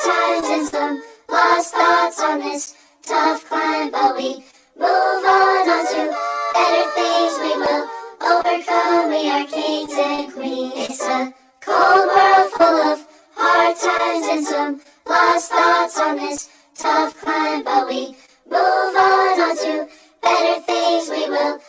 Hard times and some lost thoughts on this tough climb, but we move on to better things. We will overcome. We are kings and queens. It's a cold world full of hard times and some lost thoughts on this tough climb, but we move on to better things. We will.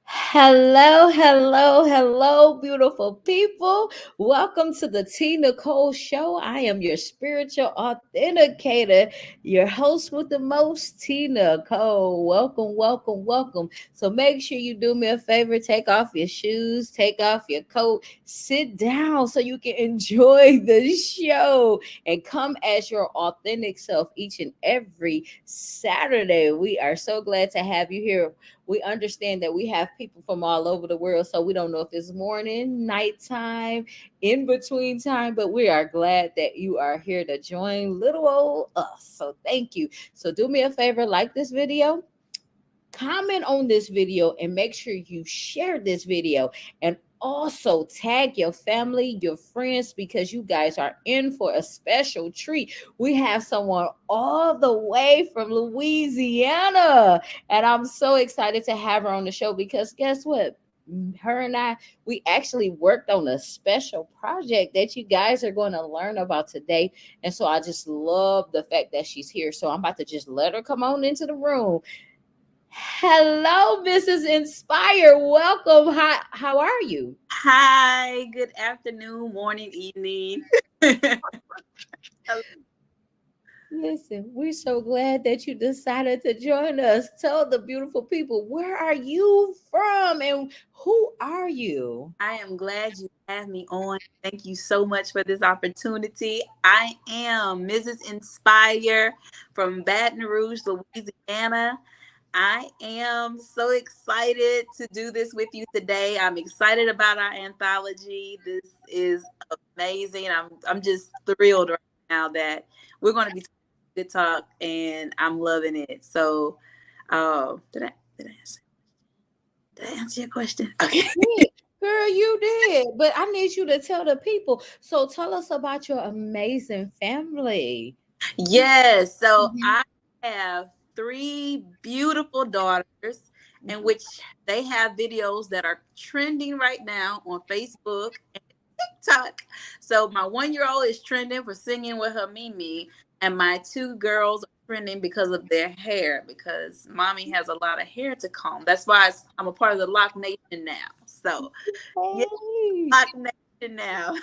Hello, hello, hello, beautiful people. Welcome to the Tea Nicole Show. I am your spiritual authenticator, your host with the most, Tea Nicole. Welcome, welcome, welcome. So make sure you do me a favor, take off your shoes, take off your coat, sit down so you can enjoy the show and come as your authentic self each and every Saturday. We are so glad to have you here. We understand that we have people from all over the world, so we don't know if it's morning, nighttime, in between time, but we are glad that you are here to join little old us. So thank you. So do me a favor, like this video, comment on this video, and make sure you share this video, and also tag your family, your friends, because you guys are in for a special treat. We have someone all the way from Louisiana, and I'm so excited to have her on the show because guess what? Her and I, we actually worked on a special project that you guys are going to learn about today. And so I just love the fact that she's here. So I'm about to just let her come on into the room. Hello, Mrs. Inspire. Welcome. How are you? Hi, good afternoon, morning, evening. Listen, we're so glad that you decided to join us. Tell the beautiful people, where are you from and who are you? I am glad you had me on. Thank you so much for this opportunity. I am Mrs. Inspire from Baton Rouge, Louisiana. I am so excited to do this with you today. I'm excited about our anthology. This is amazing. I'm just thrilled right now that we're going to be good talk, and I'm loving it. So, did I answer your question? Okay. Girl, you did. But I need you to tell the people. So tell us about your amazing family. Yes. So I have 3 beautiful daughters in which they have videos that are trending right now on Facebook and TikTok. So my 1-year-old is trending for singing with her Mimi, and my 2 girls are trending because of their hair, because mommy has a lot of hair to comb. That's why I'm a part of the Lock Nation now. So yeah, Lock Nation now.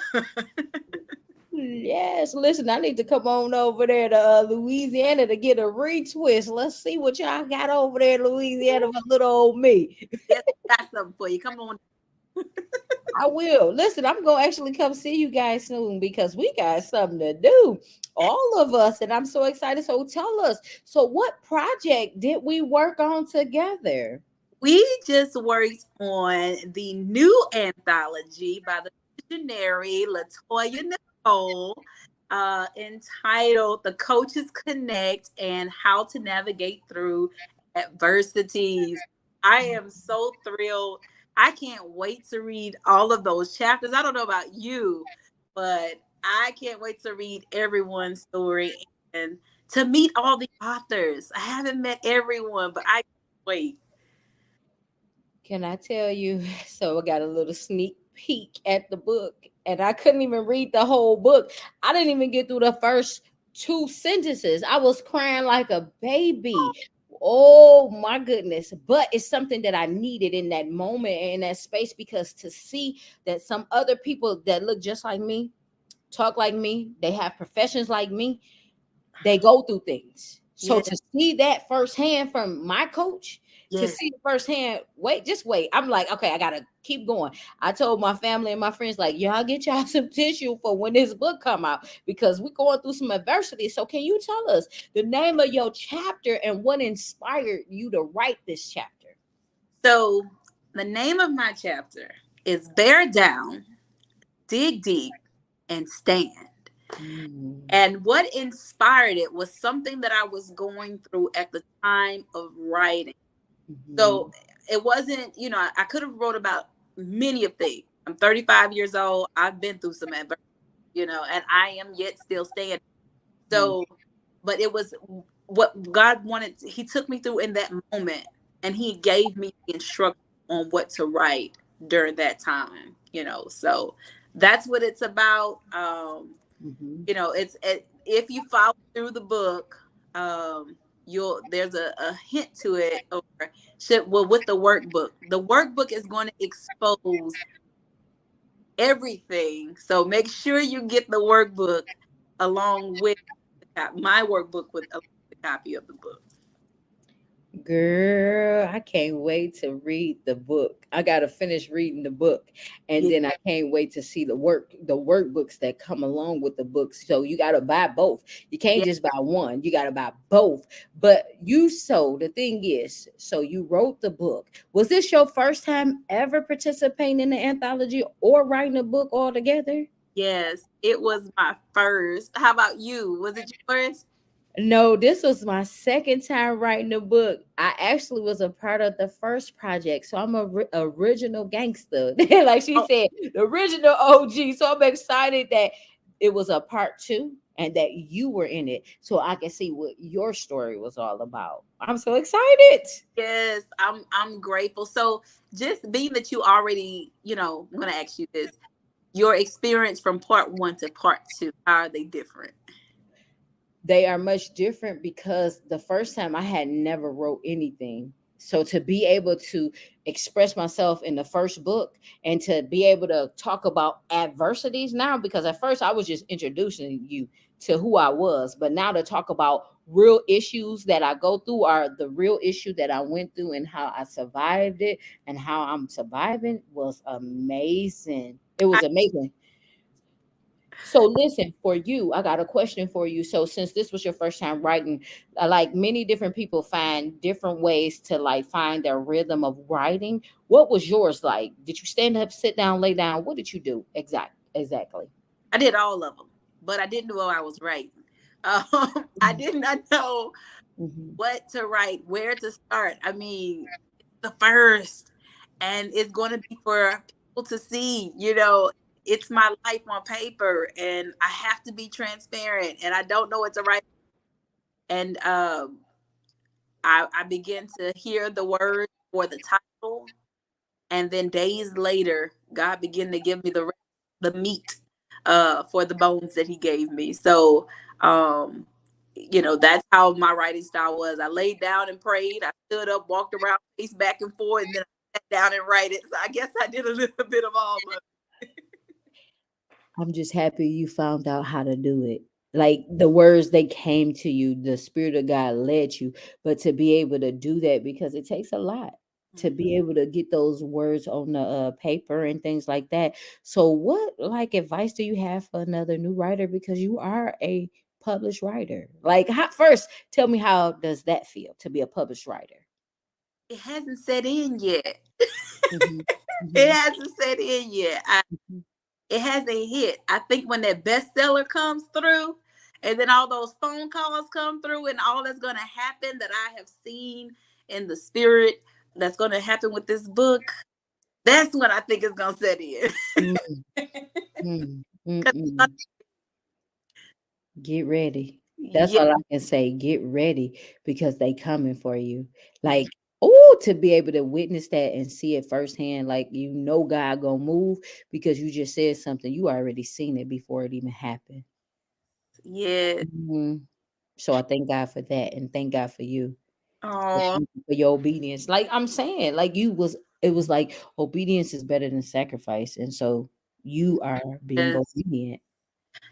Yes, listen, I need to come on over there to Louisiana to get a retwist. Let's see what y'all got over there in Louisiana for little old me. Yes, I got something for you. Come on. I will. Listen, I'm going to actually come see you guys soon because we got something to do, all of us, and I'm so excited. So tell us, so what project did we work on together? We just worked on the new anthology by the visionary Latoya Nicole, entitled The Coaches Connect and How to Navigate Through Adversities. I am so thrilled. I can't wait to read all of those chapters. I don't know about you, but I can't wait to read everyone's story and to meet all the authors. I haven't met everyone, but I can't wait. Can I tell you? So I got a little sneak peek at the book, and I couldn't even read the whole book. I didn't even get through the first 2 sentences. I was crying like a baby. Oh my goodness. But it's something that I needed in that moment and in that space, because to see that some other people that look just like me, talk like me, they have professions like me, they go through things. So Yes. to see that firsthand from my coach, to Yes. see firsthand, just wait. I'm like, okay, I gotta keep going. I told my family and my friends, like, y'all get y'all some tissue for when this book come out, because we're going through some adversity. So can you tell us the name of your chapter and what inspired you to write this chapter? So the name of my chapter is Bear Down, Dig Deep, and Stand. And what inspired it was something that I was going through at the time of writing. So it wasn't, I could have wrote about many of things. I'm 35 years old. I've been through some adversity. you know, and I am yet still standing. So, but it was what God wanted. He took me through in that moment, and He gave me the instruction on what to write during that time, you know. So that's what it's about. You know, if you follow through the book, there's a hint to it, or with the workbook. The workbook is going to expose everything. So make sure you get the workbook along with my workbook with a copy of the book. Girl, I can't wait to read the book. I gotta finish reading the book, and Yeah. then I can't wait to see the workbooks that come along with the books. So you gotta buy both. You can't Yeah. just buy one. You gotta buy both. But the thing is, so you wrote the book. Was this your first time ever participating in the anthology or writing a book altogether? Yes, it was my first. How about you? Was it yours? No, this was my second time writing a book. I actually was a part of the first project, so I'm a original gangster, like she Oh, said, the original OG. So I'm excited that it was a part two and that you were in it, so I can see what your story was all about. I'm so excited. yes, I'm grateful. So just being that you already, you know, I'm gonna ask you this: your experience from part one to part two, how are they different? They are much different because the first time I had never wrote anything. So to be able to express myself in the first book and to be able to talk about adversities now, because at first I was just introducing you to who I was, but now to talk about real issues that I go through are the real issue that I went through and how I survived it and how I'm surviving was amazing. It I, was amazing. So listen, for you, I got a question for you. So since this was your first time writing, like many different people find different ways to like find their rhythm of writing. What was yours like? Did you stand up, sit down, lay down? What did you do? Exactly. I did all of them, but I didn't know I was writing. I did not know Mm-hmm. what to write, where to start. I mean, the first, and it's going to be for people to see, you know, it's my life on paper, and I have to be transparent, and I don't know what to write. And I began to hear the words for the title, and then days later, God began to give me the meat for the bones that He gave me. So, um, you know, that's how my writing style was. I laid down and prayed. I stood up, walked around, paced back and forth, and then I sat down and write it. So I guess I did a little bit of all of it. I'm just happy you found out how to do it. Like the words they came to you, the spirit of God led you, but to be able to do that because it takes a lot to be able to get those words on the paper and things like that. So what like advice do you have for another new writer because you are a published writer? Like first tell me how does that feel to be a published writer? It hasn't set in yet. Mhm, It mhm, hasn't set in yet. mhm. It hasn't hit. I think when that bestseller comes through, and then all those phone calls come through, and all that's going to happen that I have seen in the spirit that's going to happen with this book, that's when I think it's going to set in. Mm, mm, mm, 'Cause, mm. Get ready. That's yeah, all I can say. Get ready because they coming for you. Like, oh, to be able to witness that and see it firsthand, like you know God gonna move because you just said something. You already seen it before it even happened. yeah. Mhm. So I thank God for that and thank God for you. And Oh, thank you for your obedience. Like I'm saying, like it was like obedience is better than sacrifice. And so you are being yes, obedient.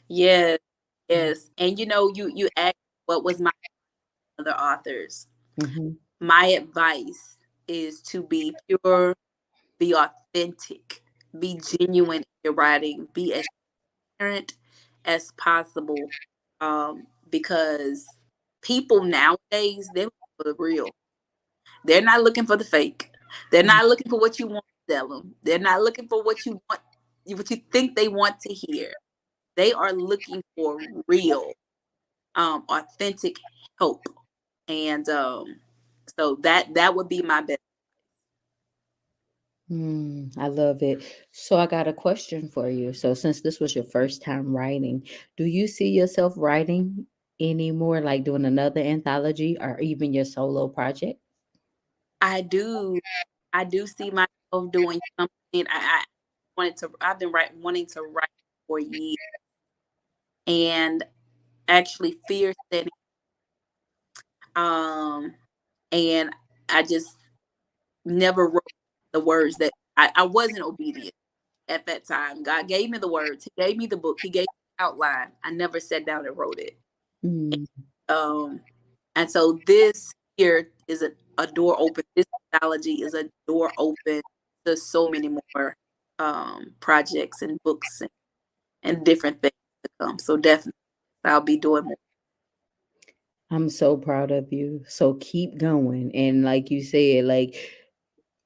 yes, yes. And you know, you asked what was my other authors. Mm-hmm. My advice is to be pure, be authentic, be genuine in your writing, be as transparent as possible. Because people nowadays, they're looking for the real. They're not looking for the fake. They're not looking for what you want to tell them. They're not looking for what you want, what you think they want to hear. They are looking for real, authentic help. And so that would be my best. I love it. So I got a question for you. So since this was your first time writing, do you see yourself writing anymore, like doing another anthology or even your solo project? I do. I do see myself doing something. I've been wanting to write for years, and actually fear setting. Um, and I just never wrote the words that I wasn't obedient at that time. God gave me the words. He gave me the book. He gave me the outline. I never sat down and wrote it. Mm, Um, and so this here is a door open. This anthology is a door open to so many more projects and books and different things to come. So definitely I'll be doing more. I'm so proud of you. So keep going. And like you said, like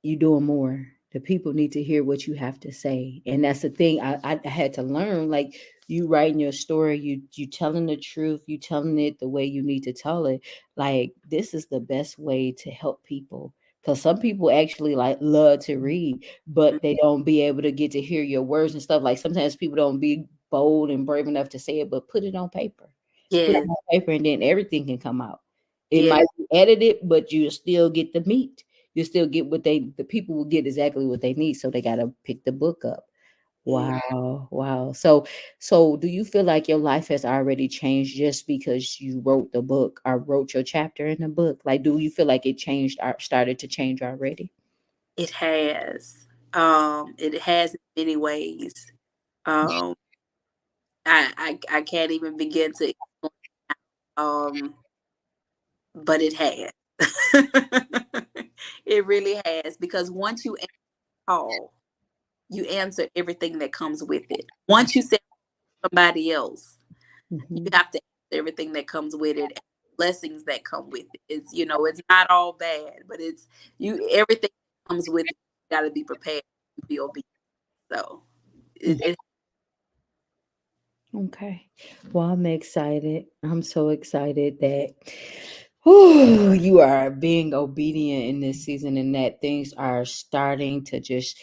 you doing more. The people need to hear what you have to say. And that's the thing I had to learn. Like you writing your story, you telling the truth, you telling it the way you need to tell it. Like this is the best way to help people. Because some people actually like love to read, but they don't be able to get to hear your words and stuff. Like sometimes people don't be bold and brave enough to say it, but put it on paper. Put it Yes, on paper and then everything can come out. It yes, might be edited, but you still get the meat. You still get the people will get exactly what they need. So they gotta pick the book up. yes. Wow, wow. So do you feel like your life has already changed just because you wrote the book or wrote your chapter in the book? Like do you feel like it changed or started to change already? It has. It has in many ways. Um, I can't even begin to explain. Um, but it has. It really has, because once you answer call, you answer everything that comes with it. Once you say somebody else, you Mhm. have to answer everything that comes with it, and blessings that come with it. It's not all bad, but it's you everything that comes with it. You got to be prepared to be obedient. So it Okay. Well, I'm excited. I'm so excited that whew, you are being obedient in this season and that things are starting to just,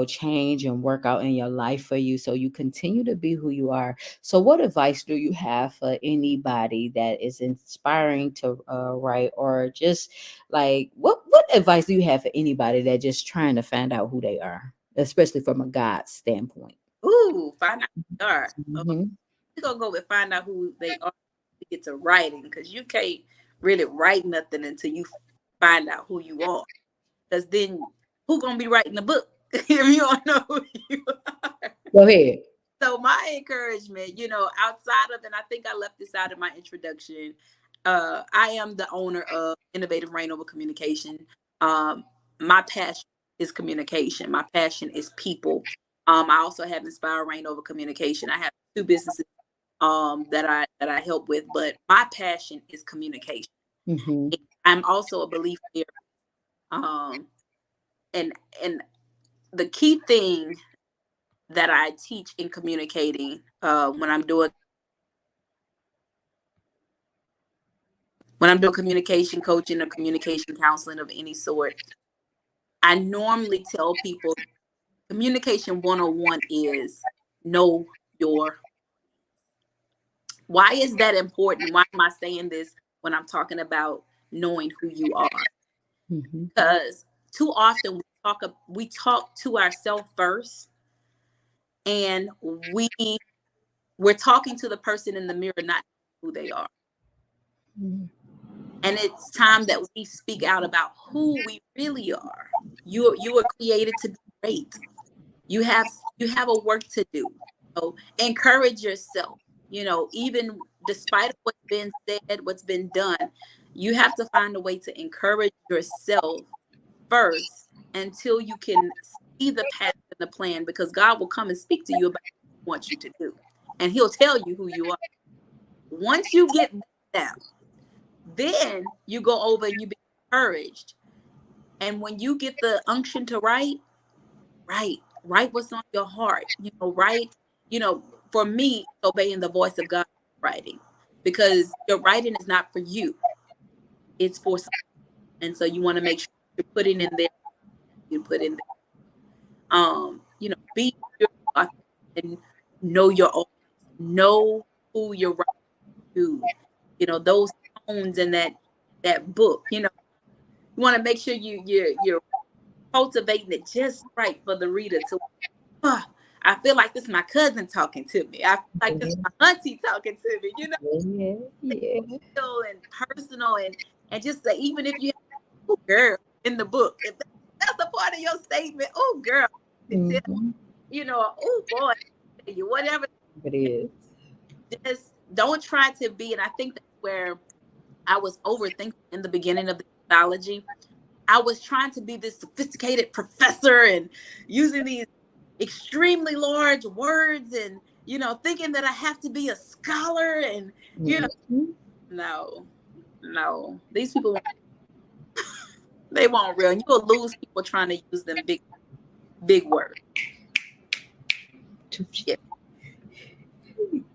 change and work out in your life for you. So you continue to be who you are. So, what advice do you have for anybody that is inspiring to write or just like what advice do you have for anybody that just trying to find out who they are, especially from a God standpoint? find out who they are. Mhm. We're gonna go and find out who they are to get to writing, because you can't really write nothing until you find out who you are. Because then who gonna be writing the book if you don't know who you are? Go ahead. So my encouragement, outside of, and I think I left this out in my introduction, I am the owner of Innovative Rain Over Communication. My passion is communication. My passion is people. I also have Inspire Rain Over Communication. I have two businesses that I help with, but my passion is communication. Mhm. I'm also a belief there. Um, and and the key thing that I teach in communicating, when I'm doing communication coaching or communication counseling of any sort, I normally tell people communication 101 is know your. Why is that important? Why am I saying this when I'm talking about knowing who you are? Mhm. Because too often we talk to ourselves first, and we're talking to the person in the mirror, not who they are. Mhm. And it's time that we speak out about who we really are. You were created to be great. You have a work to do. So encourage yourself. Even despite what's been said, what's been done, you have to find a way to encourage yourself first until you can see the path and the plan, because God will come and speak to you about what He wants you to do. And He'll tell you who you are. Once you get that down, then you go over and you be encouraged. And when you get the unction to write what's on your heart. Write, for me, obeying the voice of God writing. Because your writing is not for you, it's for someone. And so you want to make sure you're putting in there, you put in there. Be your and know your audience, know who you're writing to, those tones in that book, you want to make sure you're cultivating it just right for the reader to, oh, I feel like this is my cousin talking to me. I feel like this is my auntie talking to me, Yeah. and personal and just say, even if you have oh girl in the book, if that's a part of your statement, oh girl, oh boy, whatever it is. Just don't try to be, and I think that's where I was overthinking in the beginning of the anthology. I was trying to be this sophisticated professor and using these extremely large words and, thinking that I have to be a scholar and, no, these people, they won't real. And you'll lose people trying to use them big words. Yeah.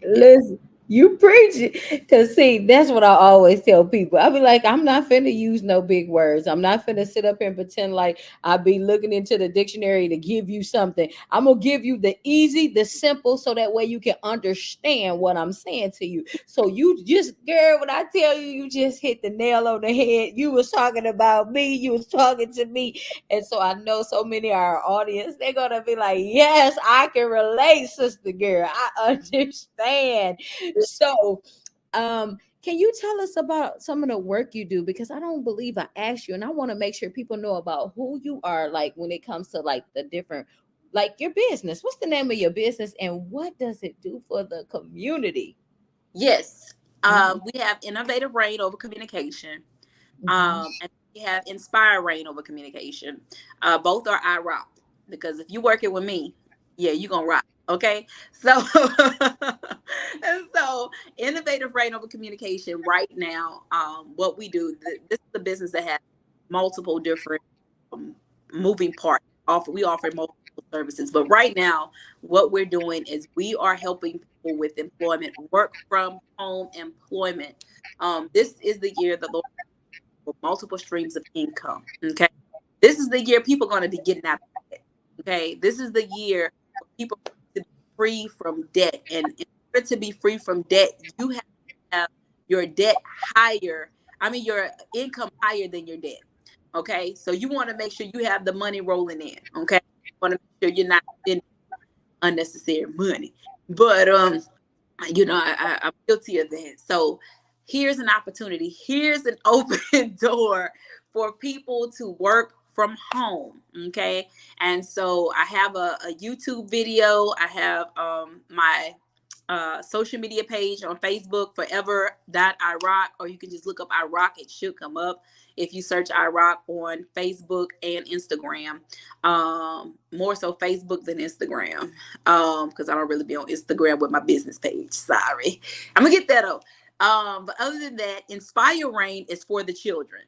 Listen, you preach it. Because, see, that's what I always tell people. I be like, I'm not finna use no big words. I'm not finna sit up here and pretend like I be looking into the dictionary to give you something. I'm going to give you the easy, the simple, so that way you can understand what I'm saying to you. So you just, girl, when I tell you, you just hit the nail on the head. You was talking about me. You was talking to me. And so I know so many of our audience, they're going to be like, yes, I can relate, sister girl. I understand. So, can you tell us about some of the work you do? Because I don't believe I asked you, and I want to make sure people know about who you are, like when it comes to like the different, like your business. What's the name of your business, and what does it do for the community? Yes, we have Innovative Reign Over Communication, and we have Inspire Reign Over Communication. Both are I rock, because if you working with me, yeah, you're gonna rock. Okay, so and so Innovative Reign Over Communication right now, what we do, this is a business that has multiple different moving parts. We offer multiple services, but right now what we're doing is we are helping people with employment, work from home employment. This is the year the Lord for multiple streams of income. Okay, this is the year people are going to be getting out of debt. Okay, this is the year for people to be free from debt, and in order to be free from debt, you have to have your debt higher. I mean, your income higher than your debt. Okay, so you want to make sure you have the money rolling in. Okay, you want to make sure you're not spending unnecessary money. But I'm guilty of that. So here's an opportunity. Here's an open door for people to work from home. Okay. And so I have a YouTube video. I have my social media page on Facebook, forever.irock, or you can just look up iRock. It should come up if you search iRock on Facebook and Instagram. More so Facebook than Instagram, because I don't really be on Instagram with my business page. Sorry, I'm gonna get that up. But other than that, Inspire Reign is for the children.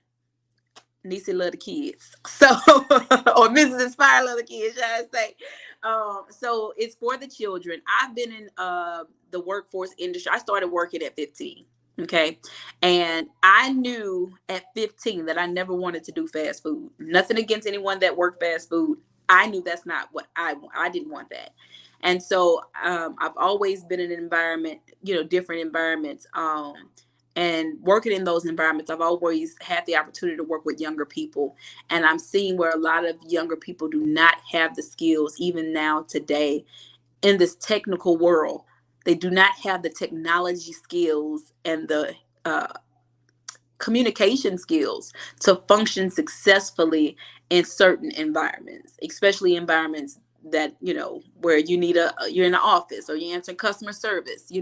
Niecy love the kids, so or Mrs. Inspire love the kids, should I say? So it's for the children. I've been in the workforce industry. I started working at 15. Okay, and I knew at 15 that I never wanted to do fast food. Nothing against anyone that worked fast food. I knew that's not what I want. I didn't want that. And so I've always been in an environment, different environments. And working in those environments, I've always had the opportunity to work with younger people. And I'm seeing where a lot of younger people do not have the skills, even now today, in this technical world. They do not have the technology skills and the communication skills to function successfully in certain environments, especially environments that where you need you're in an office or you're answering customer service,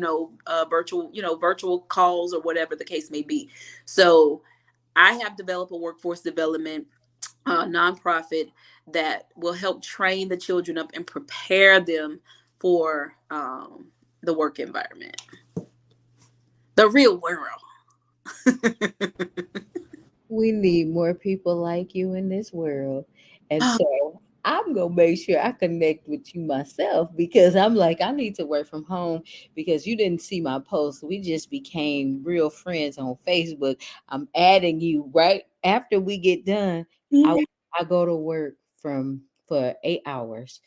virtual calls or whatever the case may be. So I have developed a workforce development nonprofit that will help train the children up and prepare them for the work environment, the real world. We need more people like you in this world. And so I'm going to make sure I connect with you myself, because I'm like, I need to work from home, because you didn't see my post. We just became real friends on Facebook. I'm adding you right after we get done. I go to work from for 8 hours,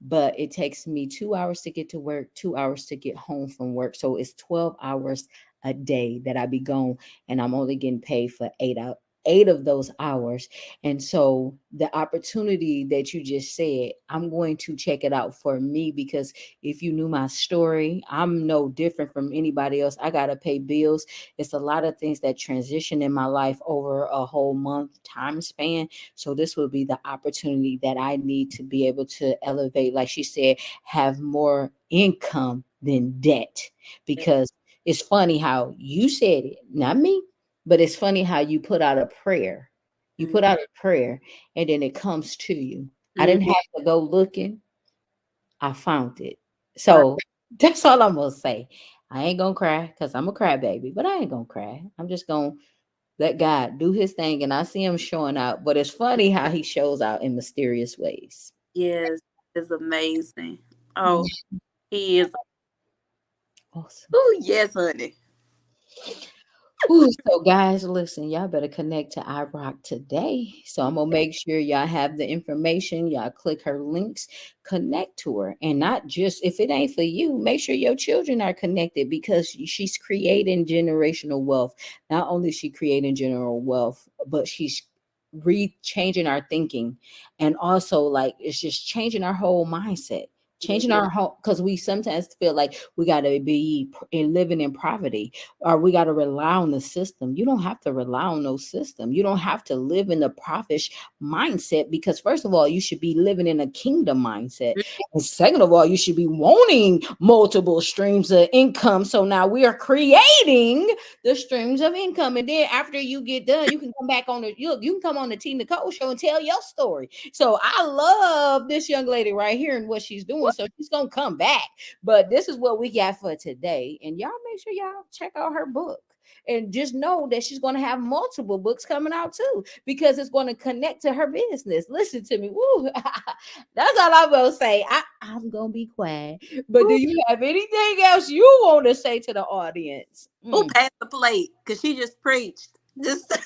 but it takes me 2 hours to get to work, 2 hours to get home from work. So it's 12 hours a day that I be gone, and I'm only getting paid for 8 out. 8 of those hours. And so the opportunity that you just said, I'm going to check it out for me, because if you knew my story, I'm no different from anybody else. I got to pay bills. It's a lot of things that transition in my life over a whole month time span. So this will be the opportunity that I need to be able to elevate, like she said, have more income than debt. Because it's funny how you said it, not me, but it's funny how you put out a prayer. You put out a prayer and then it comes to you. I didn't Mhm. have to go looking. I found it. Right. So that's all I'm gonna say. I ain't gonna cry because I'm a crybaby, but I ain't gonna cry. I'm just gonna let God do his thing, and I see him showing out. But it's funny how he shows out in mysterious ways. Yes, it's amazing. Mm, Oh, he is. awesome. Oh, yes, honey. Ooh, so guys, listen, y'all better connect to iRock today. So I'm gonna make sure y'all have the information. Y'all click her links, connect to her, and not just if it ain't for you, make sure your children are connected, because she's creating generational wealth. Not only is she creating general wealth, but she's changing our thinking, and also like it's just changing our whole mindset. Yes. Changing our whole, because we sometimes feel like we got to be in living in poverty, or we got to rely on the system. You don't have to rely on no system. You don't have to live in the profit mindset, because first of all, you should be living in a kingdom mindset. And second of all, you should be wanting multiple streams of income. So now we are creating the streams of income. And then after you get done, you can come back on you can come on the Tea Nicole Show and tell your story. So I love this young lady right here and what she's doing. So she's gonna come back. But this is what we got for today. And y'all make sure y'all check out her book. And just know that she's going to have multiple books coming out too, because it's going to connect to her business. Listen to me. Woo. That's all I'm going to say. I'm going to be quiet. But do you have anything else you want to say to the audience? Who passed the plate? Because she just preached. Just pass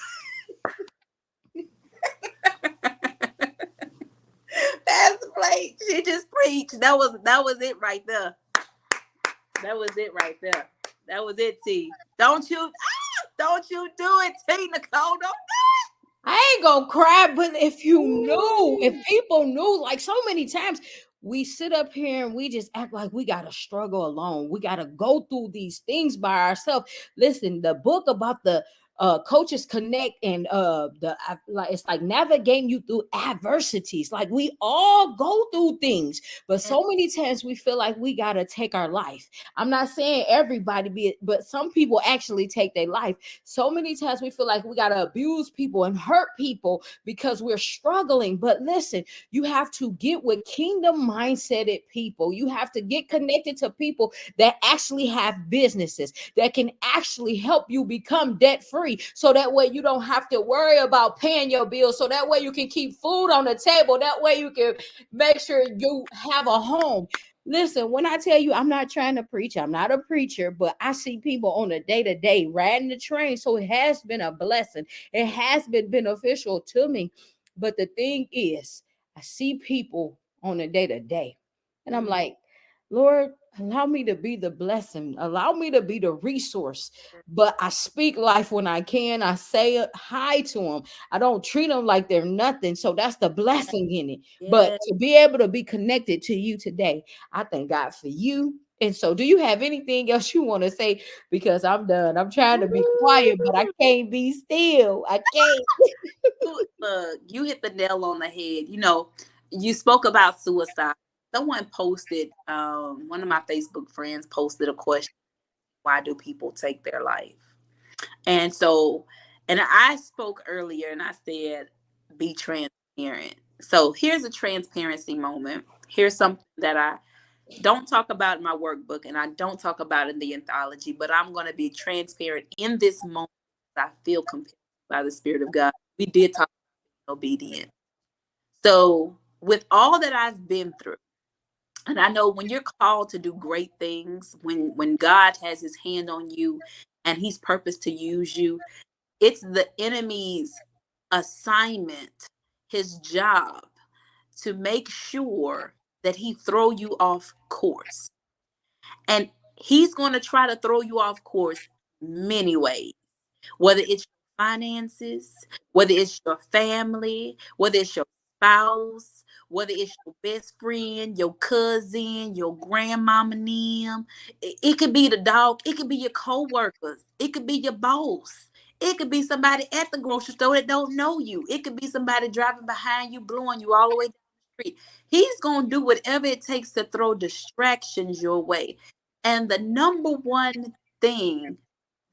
the plate. She just preached. That was it right there. That was it right there. That was it, T. Don't you do it, T. Nicole. Don't. I ain't gonna cry, but if you knew, if people knew, like so many times we sit up here and we just act like we gotta struggle alone. We gotta go through these things by ourselves. Listen, the book about the coaches connect and like it's like navigating you through adversities. Like we all go through things, but so many times we feel like we gotta take our life. I'm not saying everybody be it, but some people actually take their life. So many times we feel like we got to abuse people and hurt people because we're struggling. But listen, you have to get with kingdom mindseted people. You have to get connected to people that actually have businesses that can actually help you become debt free. So that way you don't have to worry about paying your bills. So that way you can keep food on the table. That way you can make sure you have a home. Listen, when I tell you I'm not trying to preach, I'm not a preacher, but I see people on a day to day riding the train. So it has been a blessing. It has been beneficial to me. But the thing is, I see people on a day to day, and I'm like, Lord, allow me to be the blessing, allow me to be the resource. But I speak life when I can. I say hi to them. I don't treat them like they're nothing. So that's the blessing in it. But Yeah. to be able to be connected to you today, I thank God for you. And so, do you have anything else you want to say? Because I'm done. I'm trying to be quiet, but I can't be still. I can't. Look, you hit the nail on the head. You spoke about suicide. Someone posted, one of my Facebook friends posted a question: why do people take their life? And so, and I spoke earlier and I said, be transparent. So here's a transparency moment. Here's something that I don't talk about in my workbook and I don't talk about in the anthology, but I'm going to be transparent in this moment. I feel compelled by the Spirit of God. We did talk about obedience. So with all that I've been through, and I know when you're called to do great things, when God has his hand on you and he's purposed to use you, it's the enemy's assignment, his job to make sure that he throw you off course. And he's going to try to throw you off course many ways, whether it's your finances, whether it's your family, whether it's your spouse, whether it's your best friend, your cousin, your grandmama, them. It could be the dog. It could be your co-workers. It could be your boss. It could be somebody at the grocery store that don't know you. It could be somebody driving behind you, blowing you all the way down the street. He's going to do whatever it takes to throw distractions your way. And the number one thing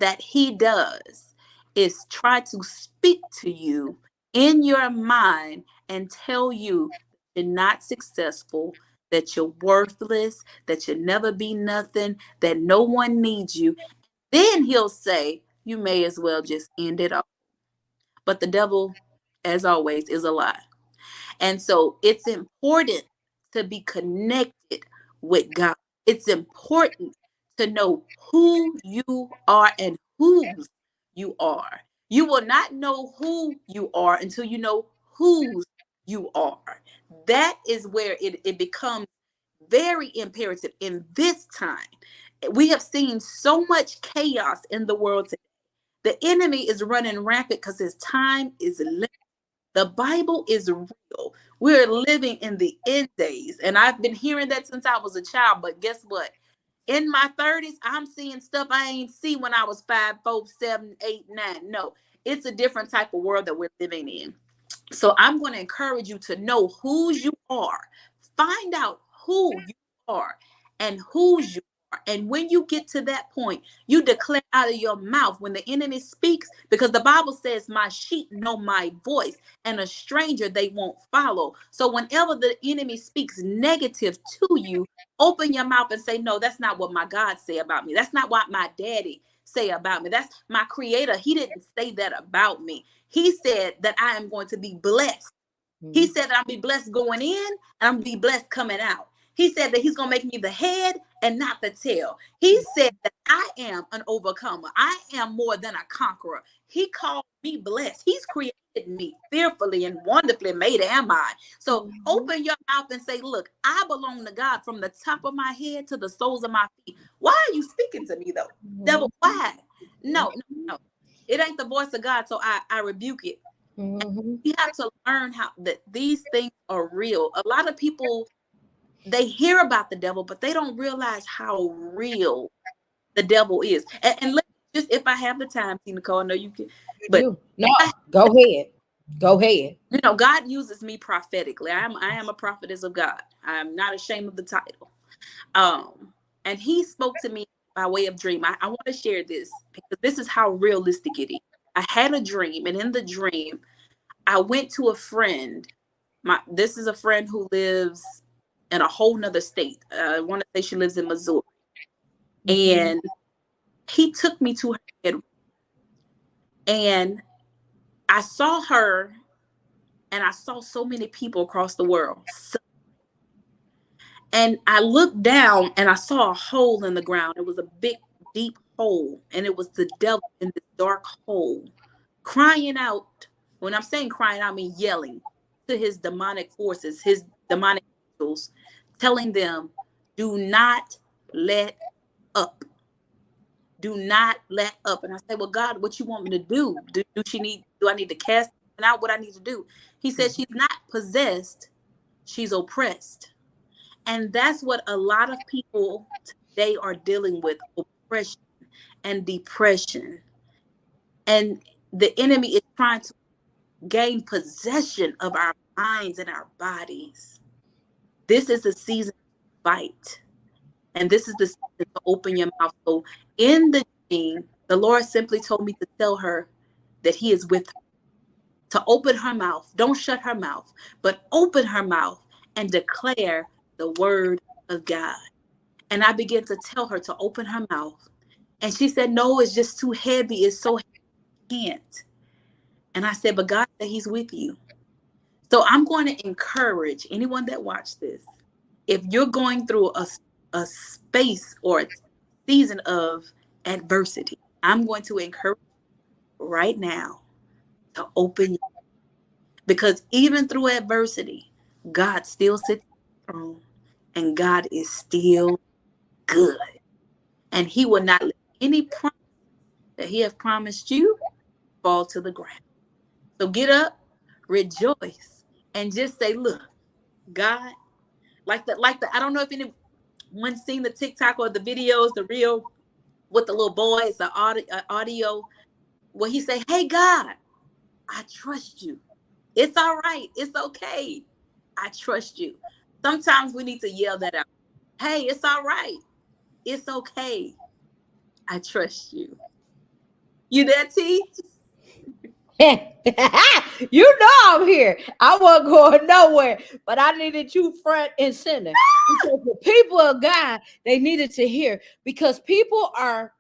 that he does is try to speak to you in your mind and tell you you're not successful, that you're worthless, that you'll never be nothing, that no one needs you. Then he'll say, you may as well just end it all. But the devil, as always, is a lie. And so it's important to be connected with God. It's important to know who you are and whose you are. You will not know who you are until you know whose you are. That is where it becomes very imperative in this time. We have seen so much chaos in the world today. The enemy is running rampant because his time is limited. The Bible is real. We're living in the end days. And I've been hearing that since I was a child. But guess what? In my 30s, I'm seeing stuff I ain't see when I was 5, 4, 7, 8, 9. No, it's a different type of world that we're living in. So I'm going to encourage you to know who you are. Find out who you are and whose you are. And when you get to that point, you declare out of your mouth when the enemy speaks, because the Bible says, my sheep know my voice, and a stranger they won't follow. So whenever the enemy speaks negative to you, open your mouth and say, no, that's not what my God say about me. That's not what my daddy say about me. That's my creator. He didn't say that about me. He said that I am going to be blessed. He said that I'll be blessed going in and I'm going to be blessed coming out. He said that he's going to make me the head and not the tail. He said that I am an overcomer. I am more than a conqueror. He called me blessed. He's created me fearfully and wonderfully made am I. So open your mouth and say, look, I belong to God from the top of my head to the soles of my feet. Why are you speaking to me though? Devil, why? No. It ain't the voice of God, so I rebuke it. You have to learn how that these things are real. A lot of people, they hear about the devil, but they don't realize how real the devil is. And let me just, if I have the time, Tea Nicole, I know you can, but no, go ahead. Go ahead. You know, God uses me prophetically. I am a prophetess of God. I'm not ashamed of the title. And he spoke to me by way of dream. I want to share this because this is how realistic it is. I had a dream, and in the dream, I went to a friend. This is a friend who lives in a whole nother state. I want to say she lives in Missouri. And he took me to her bedroom. And I saw her, and I saw so many people across the world. And I looked down and I saw a hole in the ground. It was a big, deep hole. And it was the devil in this dark hole crying out. When I'm saying crying, I mean yelling to his demonic forces, his demonic angels, telling them, do not let up. Do not let up. And I said, well, God, what you want me to do? Do I need to cast out what I need to do? He said, she's not possessed. She's oppressed. And that's what a lot of people today are dealing with, oppression and depression. And the enemy is trying to gain possession of our minds and our bodies. This is the season to fight. And this is the season to open your mouth. So in the dream, the Lord simply told me to tell her that he is with her. To open her mouth. Don't shut her mouth, but open her mouth and declare the word of God. And I began to tell her to open her mouth. And she said, no, it's just too heavy. It's so heavy. I can't. And I said, but God said he's with you. So I'm going to encourage anyone that watched this. If you're going through a space or a season of adversity, I'm going to encourage you right now to open your mouth. Because even through adversity, God still sits on the throne, and God is still good. And he will not let any promise that he has promised you fall to the ground. So get up, rejoice, and just say, look, God, I don't know if anyone seen the TikTok or the videos, the reel with the little boy, it's the audio where he say, hey, God, I trust you. It's all right. It's okay. I trust you. Sometimes we need to yell that out. Hey, it's all right. It's okay. I trust you. You there, T? You know I'm here. I wasn't going nowhere, but I needed you front and center because the people of God, they needed to hear, because people are,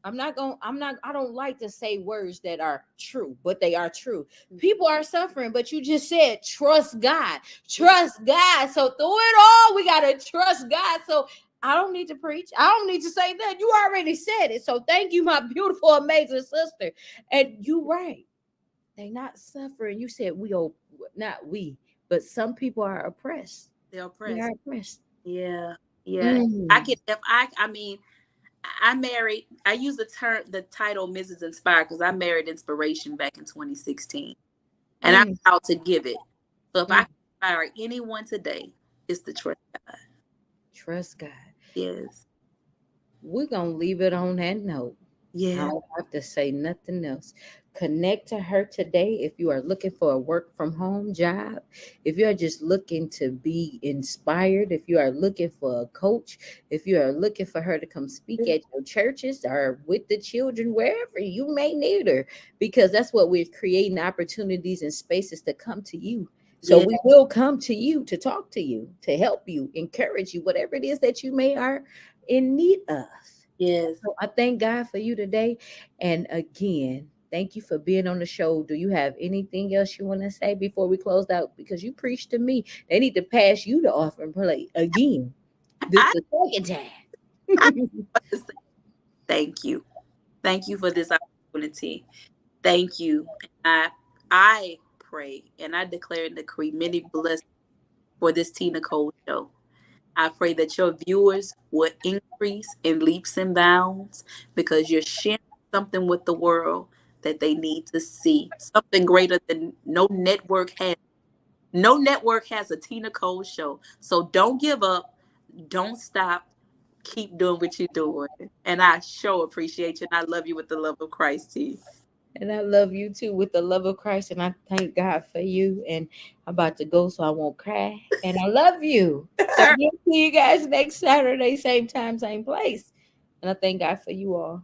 I don't like to say words that are true, but they are true. People are suffering, but you just said, trust God, trust God. So through it all, we got to trust God. So I don't need to preach. I don't need to say that. You already said it. So thank you, my beautiful, amazing sister. And you right. They not suffering. You said not we, but some people are oppressed. They're They oppressed. are oppressed. Yeah. Mm. I use the title Mrs. Inspired because I married inspiration back in 2016. And I'm out to give it. So if I can inspire anyone today, it's to trust God. Trust God. Yes. We're going to leave it on that note. Yeah. I don't have to say nothing else. Connect to her today if you are looking for a work from home job, if you are just looking to be inspired, if you are looking for a coach, if you are looking for her to come speak at your churches or with the children, wherever you may need her, because that's what we're creating, opportunities and spaces to come to you. So we will come to you to talk to you, to help you, encourage you, whatever it is that you may are in need of. Yes. So I thank God for you today. And again, thank you for being on the show. Do you have anything else you want to say before we close out? Because you preached to me. They need to pass you the offering plate again. This is the second time. Thank you. Thank you for this opportunity. Thank you. I pray and I declare and decree many blessings for this Tea Nicole show. I pray that your viewers will increase in leaps and bounds because you're sharing something with the world that they need to see. Something greater than no network has. No network has a Tea Nicole show. So don't give up. Don't stop. Keep doing what you're doing. And I sure appreciate you. And I love you with the love of Christ, T. And I love you too with the love of Christ. And I thank God for you. And I'm about to go so I won't cry. And I love you. So we'll see you guys next Saturday, same time, same place. And I thank God for you all.